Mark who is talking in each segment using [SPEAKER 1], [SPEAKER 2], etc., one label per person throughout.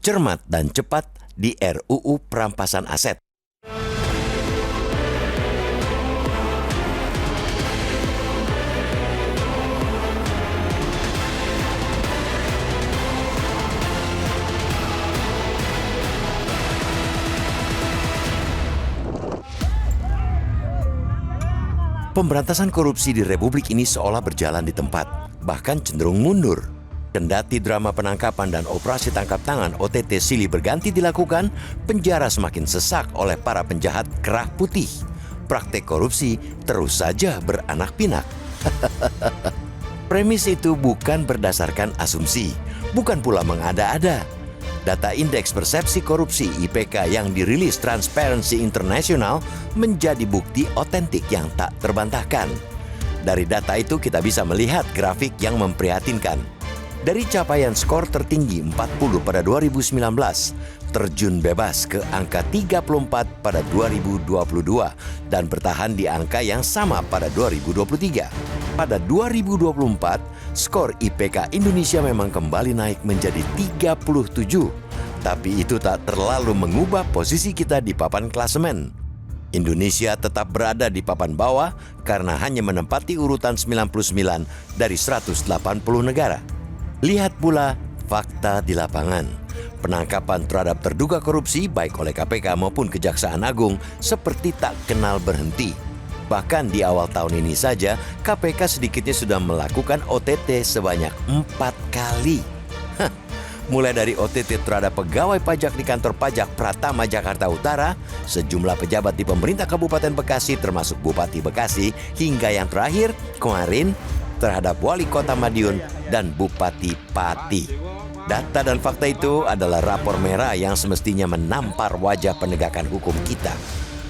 [SPEAKER 1] cermat dan cepat di RUU Perampasan Aset. Pemberantasan korupsi di Republik ini seolah berjalan di tempat, bahkan cenderung mundur. Kendati drama penangkapan dan operasi tangkap tangan OTT silih berganti dilakukan, penjara semakin sesak oleh para penjahat kerah putih. Praktek korupsi terus saja beranak pinak. Premis itu bukan berdasarkan asumsi, bukan pula mengada-ada. Data Indeks Persepsi Korupsi IPK yang dirilis Transparency International menjadi bukti otentik yang tak terbantahkan. Dari data itu kita bisa melihat grafik yang memprihatinkan. Dari capaian skor tertinggi 40 pada 2019, terjun bebas ke angka 34 pada 2022 dan bertahan di angka yang sama pada 2023. Pada 2024, skor IPK Indonesia memang kembali naik menjadi 37, tapi itu tak terlalu mengubah posisi kita di papan klasemen. Indonesia tetap berada di papan bawah karena hanya menempati urutan 99 dari 180 negara. Lihat pula fakta di lapangan. Penangkapan terhadap terduga korupsi baik oleh KPK maupun Kejaksaan Agung seperti tak kenal berhenti. Bahkan di awal tahun ini saja, KPK sedikitnya sudah melakukan OTT sebanyak 4 kali. Mulai dari OTT terhadap pegawai pajak di kantor pajak Pratama Jakarta Utara, sejumlah pejabat di pemerintah Kabupaten Bekasi termasuk Bupati Bekasi, hingga yang terakhir kemarin terhadap Wali Kota Madiun dan Bupati Pati. Data dan fakta itu adalah rapor merah yang semestinya menampar wajah penegakan hukum kita.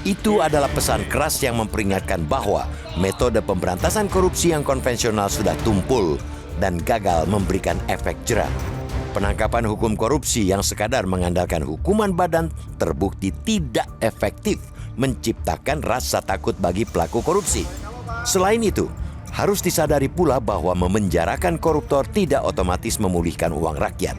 [SPEAKER 1] Itu adalah pesan keras yang memperingatkan bahwa metode pemberantasan korupsi yang konvensional sudah tumpul dan gagal memberikan efek jera. Penangkapan hukum korupsi yang sekadar mengandalkan hukuman badan terbukti tidak efektif menciptakan rasa takut bagi pelaku korupsi. Selain itu, harus disadari pula bahwa memenjarakan koruptor tidak otomatis memulihkan uang rakyat.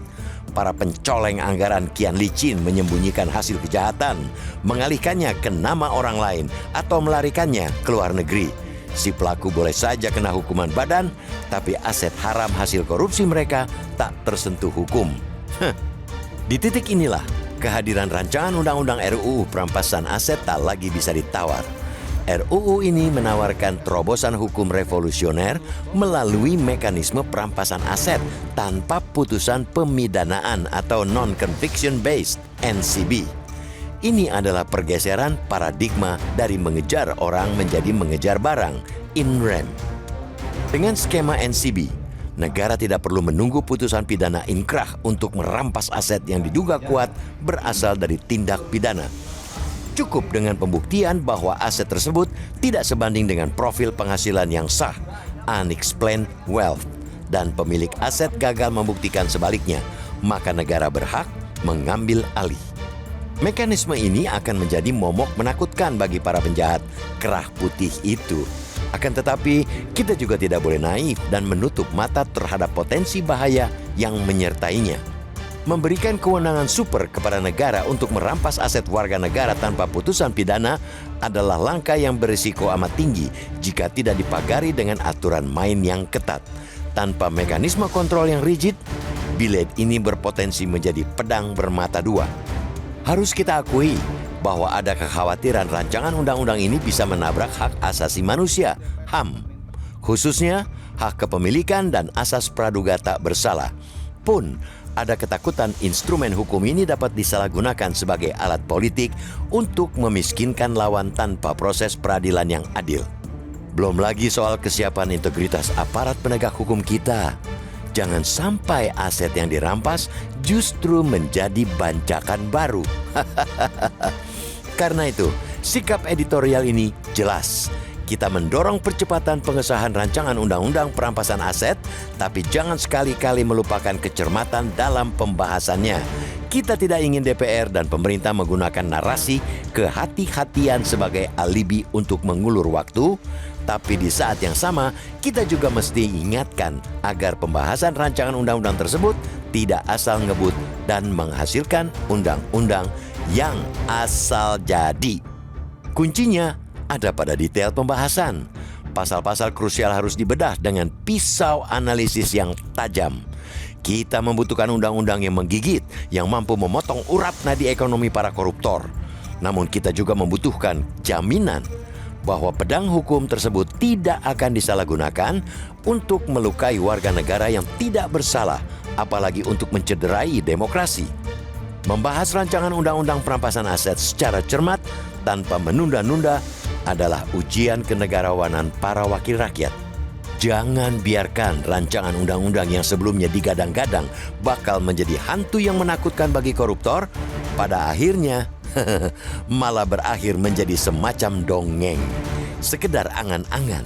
[SPEAKER 1] Para pencoleng anggaran kian licin menyembunyikan hasil kejahatan, mengalihkannya ke nama orang lain atau melarikannya ke luar negeri. Si pelaku boleh saja kena hukuman badan, tapi aset haram hasil korupsi mereka tak tersentuh hukum. Di titik inilah kehadiran rancangan undang-undang RUU Perampasan Aset tak lagi bisa ditawar. RUU ini menawarkan terobosan hukum revolusioner melalui mekanisme perampasan aset tanpa putusan pemidanaan atau non-conviction based (NCB). Ini adalah pergeseran paradigma dari mengejar orang menjadi mengejar barang (in rem). Dengan skema NCB, negara tidak perlu menunggu putusan pidana inkrah untuk merampas aset yang diduga kuat berasal dari tindak pidana. Cukup dengan pembuktian bahwa aset tersebut tidak sebanding dengan profil penghasilan yang sah, unexplained wealth, dan pemilik aset gagal membuktikan sebaliknya, maka negara berhak mengambil alih. Mekanisme ini akan menjadi momok menakutkan bagi para penjahat kerah putih itu. Akan tetapi, kita juga tidak boleh naif dan menutup mata terhadap potensi bahaya yang menyertainya. Memberikan kewenangan super kepada negara untuk merampas aset warga negara tanpa putusan pidana adalah langkah yang berisiko amat tinggi jika tidak dipagari dengan aturan main yang ketat. Tanpa mekanisme kontrol yang rigid, bilet ini berpotensi menjadi pedang bermata dua. Harus kita akui bahwa ada kekhawatiran rancangan undang-undang ini bisa menabrak hak asasi manusia, HAM, khususnya hak kepemilikan dan asas praduga tak bersalah. Pun ada ketakutan instrumen hukum ini dapat disalahgunakan sebagai alat politik untuk memiskinkan lawan tanpa proses peradilan yang adil. Belum lagi soal kesiapan integritas aparat penegak hukum kita. Jangan sampai aset yang dirampas justru menjadi bancakan baru. Karena itu, sikap editorial ini jelas. Kita mendorong percepatan pengesahan rancangan undang-undang perampasan aset, tapi jangan sekali-kali melupakan kecermatan dalam pembahasannya. Kita tidak ingin DPR dan pemerintah menggunakan narasi kehati-hatian sebagai alibi untuk mengulur waktu, tapi di saat yang sama kita juga mesti ingatkan agar pembahasan rancangan undang-undang tersebut tidak asal ngebut dan menghasilkan undang-undang yang asal jadi. Kuncinya ada pada detail pembahasan. Pasal-pasal krusial harus dibedah dengan pisau analisis yang tajam. Kita membutuhkan undang-undang yang menggigit, yang mampu memotong urat nadi ekonomi para koruptor. Namun kita juga membutuhkan jaminan bahwa pedang hukum tersebut tidak akan disalahgunakan untuk melukai warga negara yang tidak bersalah, apalagi untuk mencederai demokrasi. Membahas rancangan undang-undang perampasan aset secara cermat tanpa menunda-nunda adalah ujian kenegarawanan para wakil rakyat. Jangan biarkan rancangan undang-undang yang sebelumnya digadang-gadang bakal menjadi hantu yang menakutkan bagi koruptor, pada akhirnya malah berakhir menjadi semacam dongeng, sekedar angan-angan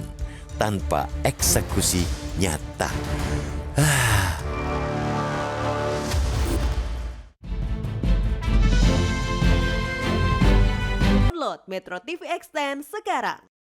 [SPEAKER 1] tanpa eksekusi nyata.
[SPEAKER 2] Download Metro TV Extend sekarang.